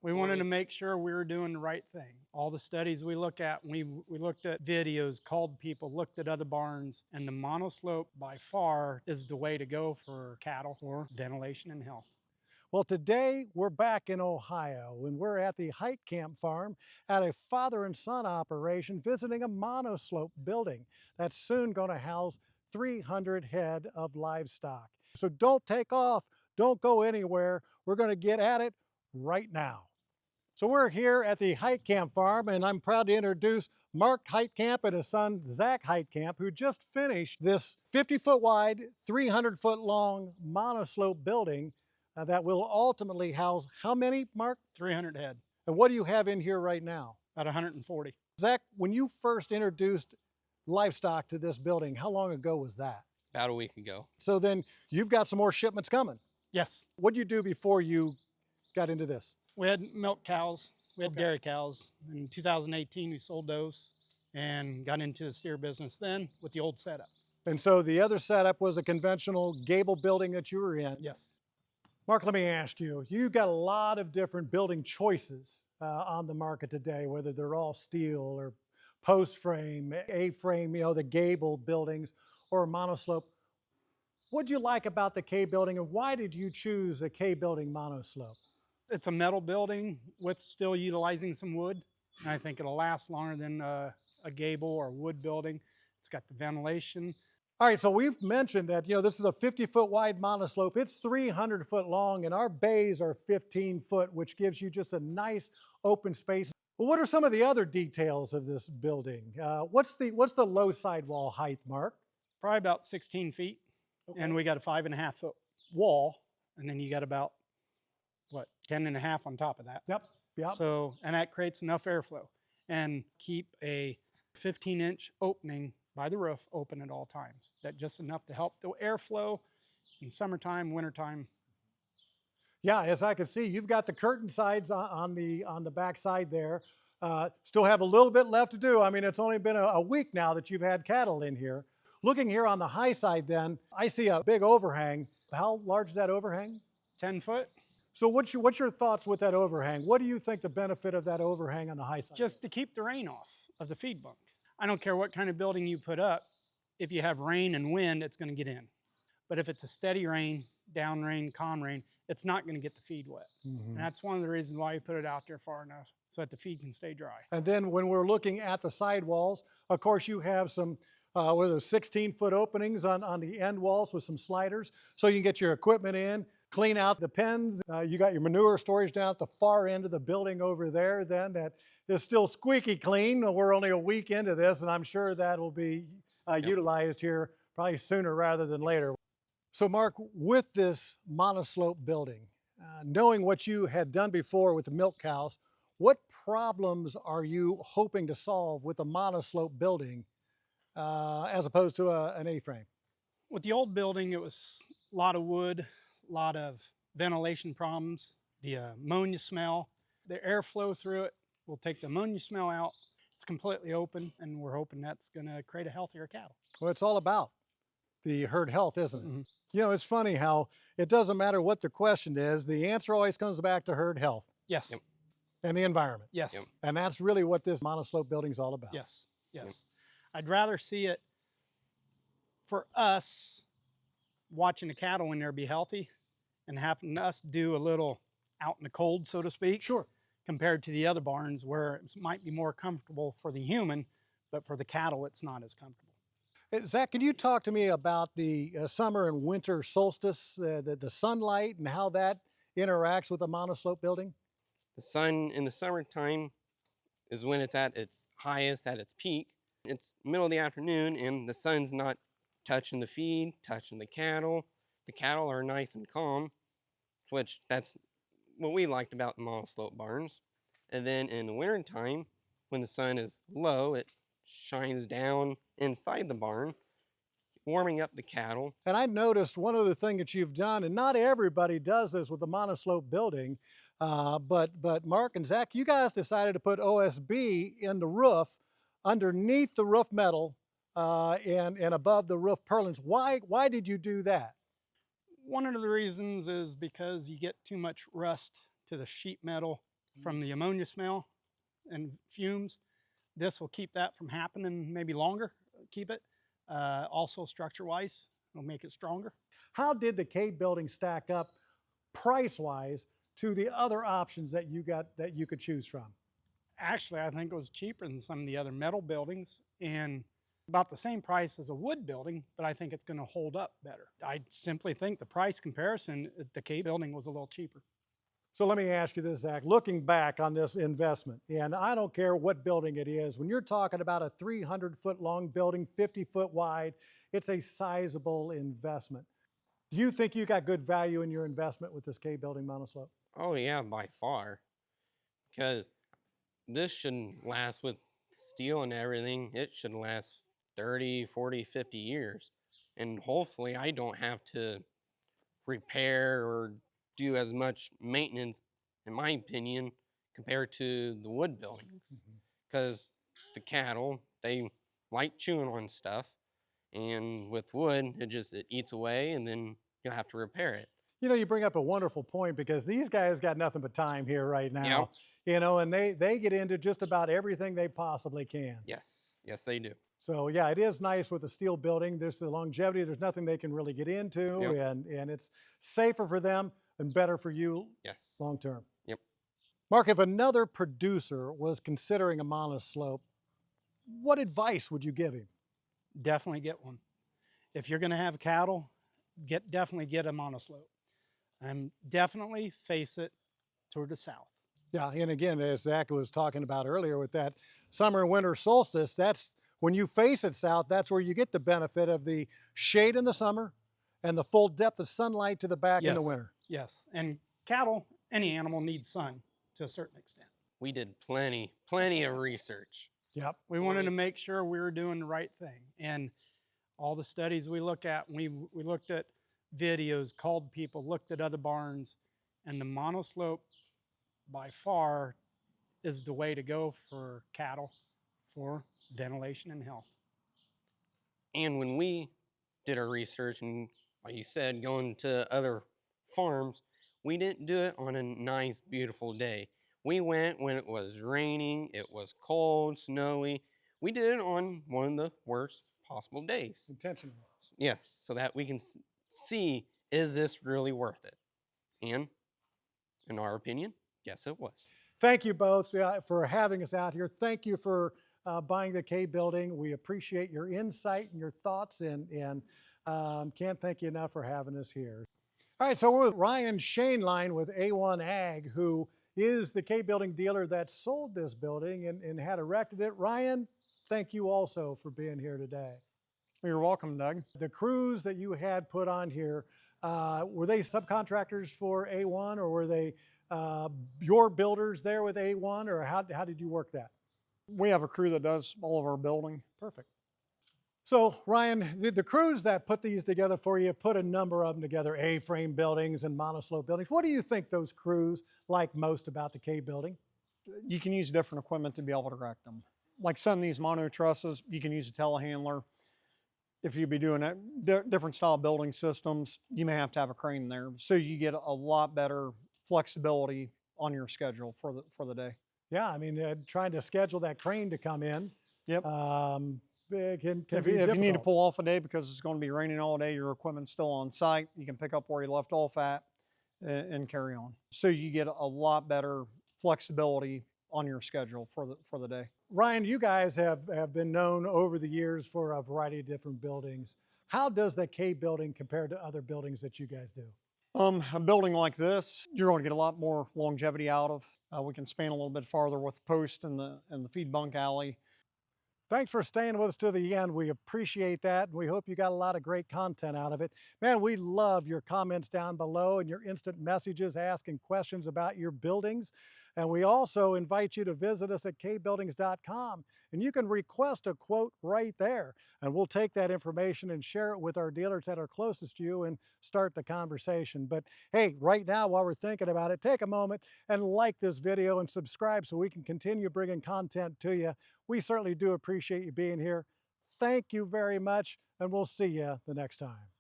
We wanted to make sure we were doing the right thing. All the studies we look at, we looked at videos, called people, looked at other barns, and the monoslope by far is the way to go for cattle for ventilation and health. Well, today we're back in Ohio and we're at the Heitkamp farm at a father and son operation visiting a monoslope building that's soon going to house 300 head of livestock. So don't take off, don't go anywhere. We're going to get at it right now. So we're here at the Heitkamp farm, and I'm proud to introduce Mark Heitkamp and his son Zach Heitkamp, who just finished this 50-foot wide, 300-foot long monoslope building that will ultimately house how many, Mark? 300 head. And what do you have in here right now? About 140. Zach, when you first introduced livestock to this building, how long ago was that? About a week ago. So then you've got some more shipments coming. Yes. What did you do before you got into this? We had milk cows, we had dairy cows. In 2018, we sold those and got into the steer business then with the old setup. And so the other setup was a conventional gable building that you were in. Yes. Mark, let me ask you, you've got a lot of different building choices on the market today, whether they're all steel or post frame, A-frame, the gable buildings or monoslope. What do you like about the K building, and why did you choose a K building monoslope? It's a metal building with still utilizing some wood. And I think it'll last longer than a gable or wood building. It's got the ventilation. All right, so we've mentioned that, this is a 50-foot wide monoslope. It's 300 foot long, and our bays are 15 foot, which gives you just a nice open space. Well, what are some of the other details of this building? What's the low sidewall height, Mark? Probably about 16 feet. Okay. And we got a 5.5 foot wall, and then you got about 10.5 on top of that. Yep. So, and that creates enough airflow, and keep a 15-inch opening by the roof open at all times. That just enough to help the airflow in summertime, wintertime. Yeah, as I can see, you've got the curtain sides on the back side there. Still have a little bit left to do. I mean, it's only been a week now that you've had cattle in here. Looking here on the high side then, I see a big overhang. How large is that overhang? 10 foot. So what's your thoughts with that overhang? What do you think the benefit of that overhang on the high side Just is? to keep the rain off of the feed bunk. I don't care what kind of building you put up. If you have rain and wind, it's going to get in. But if it's a steady rain, down rain, calm rain, it's not going to get the feed wet. And that's one of the reasons why you put it out there far enough so that the feed can stay dry. And then when we're looking at the sidewalls, of course you have some 16-foot openings on the end walls with some sliders, so you can get your equipment in, clean out the pens. You got your manure storage down at the far end of the building over there then that is still squeaky clean. We're only a week into this, and I'm sure that will be utilized here probably sooner rather than later. So Mark, with this monoslope building, knowing what you had done before with the milk cows, what problems are you hoping to solve with a monoslope building as opposed to an A-frame? With the old building, it was a lot of wood, a lot of ventilation problems, the ammonia smell, the airflow through it will take the ammonia smell out. It's completely open, and we're hoping that's going to create a healthier cattle. Well, it's all about the herd health, isn't it? It's funny how it doesn't matter what the question is, the answer always comes back to herd health. Yes. Yep. And the environment. Yes. Yep. And that's really what this monoslope building is all about. Yes. Yes. Yep. I'd rather see it for us watching the cattle when they're be healthy and having us do a little out in the cold, so to speak. Sure. Compared to the other barns where it might be more comfortable for the human, but for the cattle, it's not as comfortable. Zach, can you talk to me about the summer and winter solstice, the sunlight and how that interacts with a monoslope building? The sun in the summertime is when it's at its highest, at its peak. It's middle of the afternoon and the sun's not touching the feed, touching the cattle. The cattle are nice and calm, which that's what we liked about the monoslope barns. And then in the winter time, when the sun is low, it shines down inside the barn, warming up the cattle. And I noticed one other thing that you've done, and not everybody does this with the monoslope building, but Mark and Zach, you guys decided to put OSB in the roof, underneath the roof metal, and above the roof purlins. Why did you do that? One of the reasons is because you get too much rust to the sheet metal from the ammonia smell and fumes. This will keep that from happening, maybe longer, keep it. Also structure-wise, it'll make it stronger. How did the K building stack up price-wise to the other options that you could choose from? Actually, I think it was cheaper than some of the other metal buildings and about the same price as a wood building, but I think it's going to hold up better. I simply think the price comparison, the K building was a little cheaper. So let me ask you this, Zach, looking back on this investment, and I don't care what building it is, when you're talking about a 300-foot long building, 50-foot wide, it's a sizable investment. Do you think you got good value in your investment with this K building, Monoslope? Oh yeah, by far. Because this shouldn't last with steel and everything. It should last 30, 40, 50 years. And hopefully I don't have to repair or do as much maintenance, in my opinion, compared to the wood buildings. Because the cattle, they like chewing on stuff. And with wood, it eats away and then you'll have to repair it. You know, you bring up a wonderful point because these guys got nothing but time here right now. Yep. You know, and they get into just about everything they possibly can. Yes, yes they do. So yeah, it is nice with a steel building. There's the longevity. There's nothing they can really get into, Yep. and it's safer for them and better for you Yes. long term. Yep. Mark, if another producer was considering a monoslope, what advice would you give him? Definitely get one. If you're going to have cattle, definitely get a monoslope. And definitely face it toward the south. Yeah, and again, as Zach was talking about earlier with that summer and winter solstice, that's when you face it south, that's where you get the benefit of the shade in the summer and the full depth of sunlight to the back in the winter. Yes, and cattle, any animal needs sun to a certain extent. We did plenty of research. Yep. We wanted to make sure we were doing the right thing. And all the studies we look at, we looked at videos, called people, looked at other barns, and the monoslope by far is the way to go for cattle for ventilation and health. And when we did our research, and like you said, going to other farms, we didn't do it on a nice, beautiful day. We went when it was raining, it was cold, snowy. We did it on one of the worst possible days. Intentional. Yes, so that we can see, is this really worth it? And in our opinion, yes, it was. Thank you both for having us out here. Thank you for buying the K building. We appreciate your insight and your thoughts, and can't thank you enough for having us here. All right, so we're with Ryan Shaneline with A1 Ag, who is the K building dealer that sold this building and had erected it. Ryan, thank you also for being here today. You're welcome, Doug. The crews that you had put on here, were they subcontractors for A1, or were they your builders there with A1, or how did you work that? We have a crew that does all of our building. Perfect. So Ryan, the crews that put these together for you put a number of them together, A-frame buildings and monoslope buildings. What do you think those crews like most about the K building? You can use different equipment to be able to erect them. Like some of these mono trusses, you can use a telehandler. If you'd be doing different style building systems, you may have to have a crane there. So you get a lot better flexibility on your schedule for the day. Yeah, I mean, trying to schedule that crane to come in. Yep. Can If be you need to difficult. pull off a day because it's going to be raining all day, your equipment's still on site, you can pick up where you left off at and carry on. So you get a lot better flexibility on your schedule for the day. Ryan, you guys have been known over the years for a variety of different buildings. How does the K building compare to other buildings that you guys do? A building like this, you're going to get a lot more longevity out of. We can span a little bit farther with the post and the feed bunk alley. Thanks for staying with us to the end. We appreciate that, and we hope you got a lot of great content out of it. Man, we love your comments down below and your instant messages asking questions about your buildings. And we also invite you to visit us at kbuildings.com, and you can request a quote right there. And we'll take that information and share it with our dealers that are closest to you and start the conversation. But hey, right now, while we're thinking about it, take a moment and like this video and subscribe so we can continue bringing content to you. We certainly do appreciate you being here. Thank you very much, and we'll see you the next time.